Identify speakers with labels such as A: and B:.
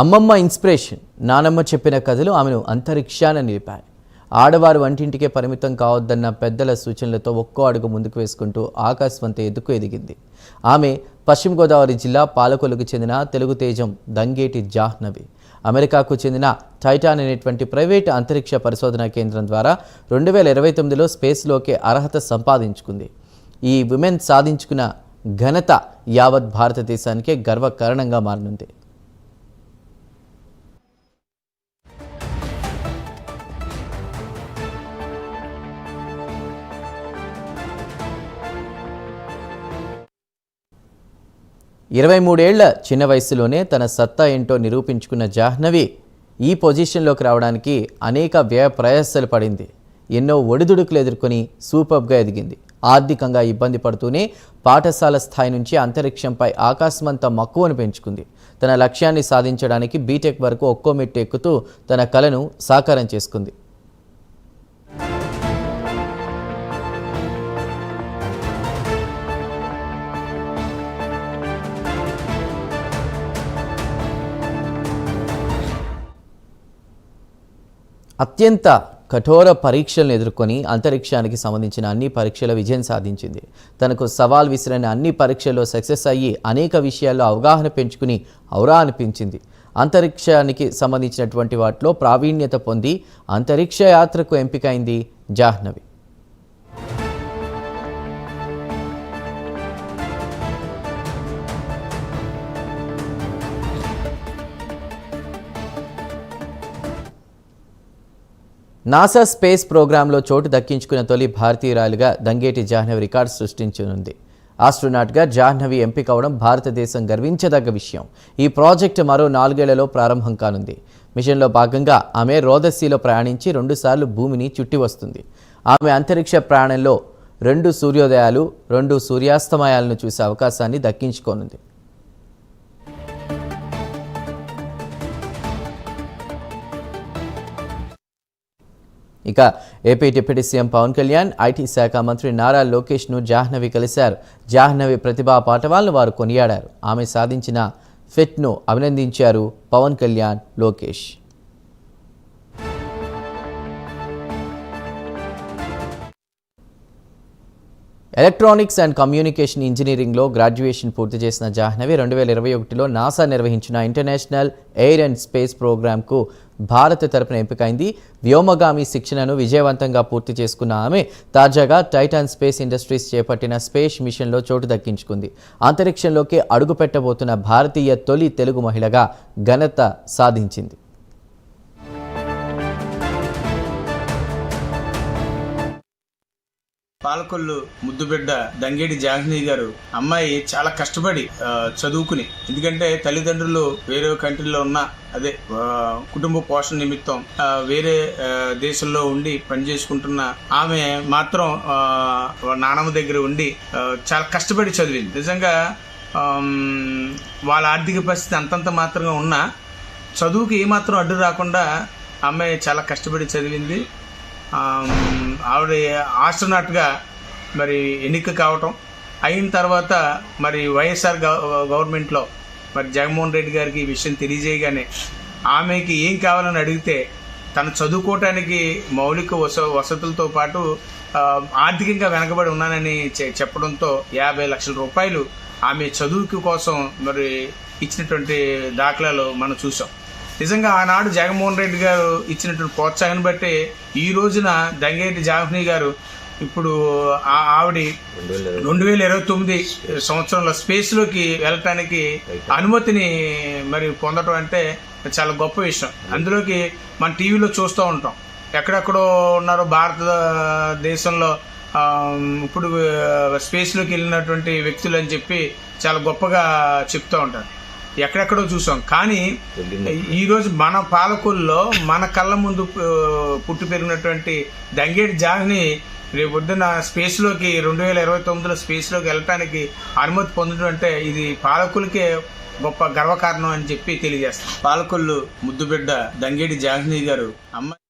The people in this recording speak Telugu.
A: అమ్మమ్మ ఇన్స్పిరేషన్. నానమ్మ చెప్పిన కథలు ఆమెను అంతరిక్షాన నిలిపాయి. ఆడవారు వంటింటికే పరిమితం కావద్దన్న పెద్దల సూచనలతో ఒక్కో అడుగు ముందుకు వేసుకుంటూ ఆకాశవంత ఎదుకు ఎదిగింది. ఆమె పశ్చిమ గోదావరి జిల్లా పాలకొల్లుకు చెందిన తెలుగు తేజం దంగేటి జాహ్నవి. అమెరికాకు చెందిన టైటాన్ అనేటువంటి ప్రైవేట్ అంతరిక్ష పరిశోధనా కేంద్రం ద్వారా 2029లో స్పేస్లోకి అర్హత సంపాదించుకుంది. ఈ విమెన్ సాధించుకున్న ఘనత యావత్ భారతదేశానికే గర్వకారణంగా మారనుంది. ఇరవై 23 ఏళ్ల చిన్న వయసులోనే తన సత్తా ఏంటో నిరూపించుకున్న జాహ్నవి ఈ పొజిషన్లోకి రావడానికి అనేక వ్యయ ప్రయాసాలు పడింది. ఎన్నో ఒడిదుడుకులు ఎదుర్కొని సూపర్గా ఎదిగింది. ఆర్థికంగా ఇబ్బంది పడుతూనే పాఠశాల స్థాయి నుంచి అంతరిక్షంపై ఆకాశమంతా మక్కువను పెంచుకుంది. తన లక్ష్యాన్ని సాధించడానికి బీటెక్ వరకు ఒక్కో మెట్టు ఎక్కుతూ తన కలను సాకారం చేసుకుంది. అత్యంత కఠోర పరీక్షలను ఎదుర్కొని అంతరిక్షానికి సంబంధించిన అన్ని పరీక్షల విజయం సాధించింది. తనకు సవాల్ విసిరిన అన్ని పరీక్షల్లో సక్సెస్ అయ్యి అనేక విషయాల్లో అవగాహన పెంచుకుని ఔరా అనిపించింది. అంతరిక్షానికి సంబంధించినటువంటి వాటిలో ప్రావీణ్యత పొంది అంతరిక్ష యాత్రకు ఎంపికైంది జాహ్నవి. నాసా స్పేస్ ప్రోగ్రాంలో చోటు దక్కించుకున్న తొలి భారతీయురాలుగా దంగేటి జాహ్నవి రికార్డు సృష్టించనుంది. ఆస్ట్రోనాట్గా జాహ్నవి ఎంపిక అవడం భారతదేశం గర్వించదగ్గ విషయం. ఈ ప్రాజెక్టు మరో 4 ఏళ్లలో ప్రారంభం కానుంది. మిషన్లో భాగంగా ఆమె రోదసీలో ప్రయాణించి 2 సార్లు భూమిని చుట్టి వస్తుంది. ఆమె అంతరిక్ష ప్రయాణంలో 2 సూర్యోదయాలు 2 సూర్యాస్తమయాలను చూసే అవకాశాన్ని దక్కించుకోనుంది. ఇక AP deputy CM Pawan Kalyan, IT శాఖ మంత్రి నారా లోకేష్ను జాహ్నవి కలిశారు. జాహ్నవి ప్రతిభా పాఠవాలను వారు కొనియాడారు. ఆమె సాధించిన ఫిట్ను అభినందించారు Pawan Kalyan, Lokesh. Electronics and communication ఇంజనీరింగ్లో గ్రాడ్యుయేషన్ పూర్తి చేసిన జాహ్నవి 2021లో నాసా నిర్వహించిన ఇంటర్నేషనల్ ఎయిర్ అండ్ స్పేస్ ప్రోగ్రాంకు భారత తరపున ఎంపికైంది. వ్యోమగామి శిక్షణను విజయవంతంగా పూర్తి చేసుకున్న ఆమె తాజాగా టైటాన్ స్పేస్ ఇండస్ట్రీస్ చేపట్టిన స్పేస్ మిషన్లో చోటు దక్కించుకుంది. అంతరిక్షంలోకి అడుగుపెట్టబోతున్న భారతీయ తొలి తెలుగు మహిళగా ఘనత సాధించింది.
B: పాలకొల్లు ముద్దుబిడ్డ దంగేటి జాహ్నవి గారు అమ్మాయి చాలా కష్టపడి చదువుకుని, ఎందుకంటే తల్లిదండ్రులు వేరే కంట్రీలో ఉన్న కుటుంబ పోషణ నిమిత్తం వేరే దేశంలో ఉండి పనిచేసుకుంటున్న ఆమె మాత్రం నానమ్మ దగ్గర ఉండి చాలా కష్టపడి చదివింది. నిజంగా వాళ్ళ ఆర్థిక పరిస్థితి అంతంత మాత్రంగా ఉన్నా చదువుకి ఏమాత్రం అడ్డు రాకుండా అమ్మాయి చాలా కష్టపడి చదివింది. ఆవిడ ఆస్ట్రోనాట్గా మరి ఎన్నిక కావటం అయిన తర్వాత మరి వైఎస్ఆర్ గవర్నమెంట్లో మరి జగన్మోహన్ రెడ్డి గారికి ఈ విషయం తెలియజేయగానే ఆమెకి ఏం కావాలని అడిగితే తను చదువుకోవటానికి మౌలిక వసతులతో పాటు ఆర్థికంగా వెనకబడి ఉన్నానని చెప్పడంతో 50 లక్షల రూపాయలు ఆమె చదువుకి కోసం మరి ఇచ్చినటువంటి దాఖలాలు మనం చూసాం. నిజంగా ఆనాడు జగన్మోహన్ రెడ్డి గారు ఇచ్చినటువంటి ప్రోత్సాహం బట్టి ఈ రోజున దంగేటి జాహ్నవి గారు ఇప్పుడు ఆవిడ 2029 సంవత్సరంలో స్పేస్లోకి వెళ్ళటానికి అనుమతిని మరి పొందటం అంటే చాలా గొప్ప విషయం. అందులోకి మన టీవీలో చూస్తూ ఉంటాం, ఎక్కడెక్కడో ఉన్నారో భారతదేశంలో ఇప్పుడు స్పేస్లోకి వెళ్ళినటువంటి వ్యక్తులు అని చెప్పి చాలా గొప్పగా చెప్తూ ఉంటారు. ఎక్కడెక్కడో చూసాం, కానీ ఈరోజు మన పాలకొల్లో మన కళ్ళ ముందు పుట్టి పెరిగినటువంటి దంగేటి జాహ్నవి రేపు పొద్దున్న స్పేస్లోకి 2029లో స్పేస్లోకి వెళ్ళటానికి అనుమతి పొందడం అంటే ఇది పాలకొల్లుకే గొప్ప గర్వకారణం అని చెప్పి తెలియజేస్తాం. పాలకొల్లు ముద్దుబిడ్డ దంగేటి జాహ్నవి గారు అమ్మాయి